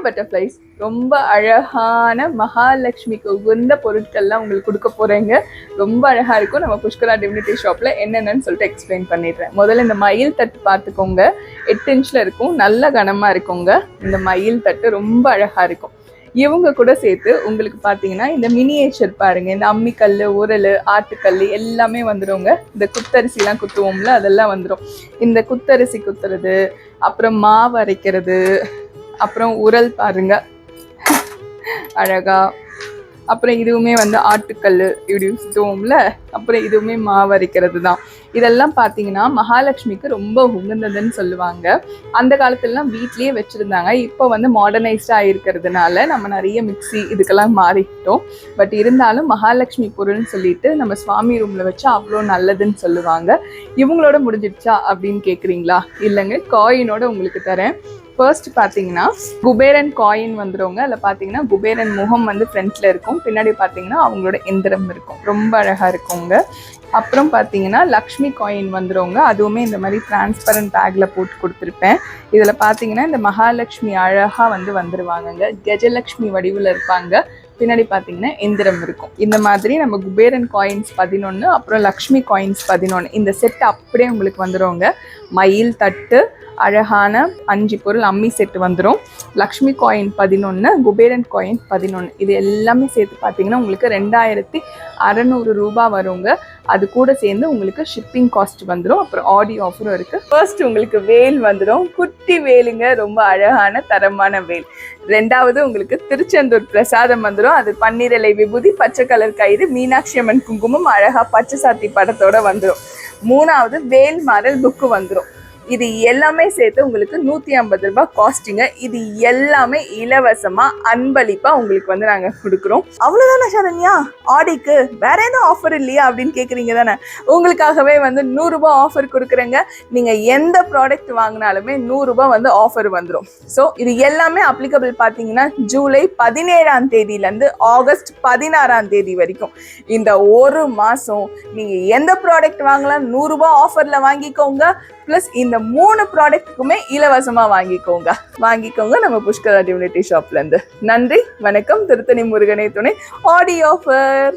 Butterflies ரொம்ப அழகான மகாலட்சுமிக்கு உகந்த பொருட்கள்லாம் உங்களுக்கு கொடுக்க போகிறேங்க. ரொம்ப அழகாக இருக்கும். நம்ம புஷ்கரா டிவினிட்டி ஷாப்பில் என்னென்னு சொல்லிட்டு எக்ஸ்பிளைன் பண்ணிடுறேன். முதல்ல இந்த மயில் தட்டு பார்த்துக்கோங்க. 8 இன்ச்சில் இருக்கும், நல்ல கனமாக இருக்குங்க. இந்த மயில் தட்டு ரொம்ப அழகாக இருக்கும். இவங்க கூட சேர்த்து உங்களுக்கு பார்த்தீங்கன்னா இந்த மினியேச்சர் பாருங்கள். இந்த அம்மிக்கல், உரல், ஆட்டுக்கல் எல்லாமே வந்துடுங்க. இந்த குத்தரிசிலாம் குத்துவோம்ல, அதெல்லாம் வந்துடும். இந்த குத்தரிசி குத்துறது, அப்புறம் மாவு அரைக்கிறது, அப்புறம் உரல் பாருங்க அழகா. அப்புறம் இதுவுமே வந்து ஆட்டுக்கல் இப்படி சுற்றுவோம்ல. அப்புறம் இதுவுமே மாவு அரைக்கிறது தான். இதெல்லாம் பார்த்தீங்கன்னா மகாலட்சுமிக்கு ரொம்ப உகந்ததுன்னு சொல்லுவாங்க. அந்த காலத்துலலாம் வீட்லேயே வச்சுருந்தாங்க. இப்போ வந்து மாடர்னைஸ்டாக இருக்கிறதுனால நம்ம நிறைய மிக்சி இதுக்கெல்லாம் மாறிக்கிட்டோம். பட் இருந்தாலும் மகாலட்சுமி பொருள்னு சொல்லிட்டு நம்ம சுவாமி ரூமில் வச்சா அவ்வளோ நல்லதுன்னு சொல்லுவாங்க. இவங்களோட முடிஞ்சிடுச்சா அப்படின்னு கேட்குறீங்களா? இல்லைங்க, காயினோட உங்களுக்கு தரேன். ஃபர்ஸ்ட் பார்த்தீங்கன்னா குபேரன் காயின் வந்துடுங்க. அதில் பார்த்தீங்கன்னா குபேரன் முகம் வந்து ஃப்ரண்ட்டில் இருக்கும், பின்னாடி பார்த்தீங்கன்னா அவங்களோட எந்திரம் இருக்கும். ரொம்ப அழகாக இருக்குங்க. அப்புறம் பார்த்தீங்கன்னா லக்ஷ்மி காயின் வந்துடுங்க. அதுவுமே இந்த மாதிரி டிரான்ஸ்பரண்ட் பேக்கில் போட்டு கொடுத்துருப்பேன். இதில் பார்த்தீங்கன்னா இந்த மகாலட்சுமி அழகாக வந்துடுவாங்கங்க. கஜலக்ஷ்மி வடிவில் இருப்பாங்க. பின்னாடி பார்த்தீங்கன்னா எந்திரம் இருக்கும். இந்த மாதிரி நம்ம குபேரன் காயின்ஸ் 11, அப்புறம் லக்ஷ்மி காயின்ஸ் 11, இந்த செட் அப்படியே உங்களுக்கு வந்துடுங்க. மயில் தட்டு, அழகான 5 பொருள் அம்மி செட்டு வந்துடும். லக்ஷ்மி காயின் 11, குபேரன் காயின் 11, இது எல்லாமே சேர்த்து பார்த்தீங்கன்னா உங்களுக்கு 2600 ரூபாய் வருங்க. அது கூட சேர்ந்து உங்களுக்கு ஷிப்பிங் காஸ்ட் வந்துடும். அப்புறம் ஆடியோ ஆஃபரும் இருக்குது. ஃபர்ஸ்ட் உங்களுக்கு வேல் வந்துடும். குட்டி வேலுங்க, ரொம்ப அழகான தரமான வேல். ரெண்டாவது உங்களுக்கு திருச்செந்தூர் பிரசாதம் வந்துடும். அது பன்னீரலை விபூதி, பச்சை கலர் கயிறு, மீனாட்சி அம்மன் குங்குமம், அழகா பச்சை சாத்தி படத்தோட வந்துடும். மூணாவது வேல் மாறல் புக்கு வந்துடும். இது எல்லாமே சேர்த்து உங்களுக்கு 150 ரூபாய் காஸ்டிங்க. இது எல்லாமே இலவசமா அன்பளிப்பா உங்களுக்கு வந்து நாங்க கொடுக்குறோம். அவ்வளவுதானே சரண்யா? ஆடிக்கு வேற ஏதோ ஆஃபர் இல்லையா அப்படின்னு கேக்குறீங்க தானே? உங்களுக்காகவே வந்து 100 ரூபாய் ஆஃபர் கொடுக்குறேங்க. நீங்க எந்த ப்ராடக்ட் வாங்கினாலுமே 100 ரூபாய் வந்து ஆஃபர் வந்துடும். ஸோ இது எல்லாமே அப்ளிகபிள் பார்த்தீங்கன்னா ஜூலை 17ஆம் தேதியிலேருந்து ஆகஸ்ட் 16ஆம் தேதி வரைக்கும். இந்த ஒரு மாசம் நீங்க எந்த ப்ராடக்ட் வாங்கலாம் 100 ரூபாய் ஆஃபர்ல வாங்கிக்கோங்க. பிளஸ் இந்த 3 ப்ராடக்ட்டுக்குமே இலவசமா வாங்கிக்கோங்க நம்ம புஷ்கரா டிவினிட்டி ஷாப்ல இருந்து. நன்றி, வணக்கம். திருத்தணி முருகனை துணை ஆடியோ ஆஃபர்.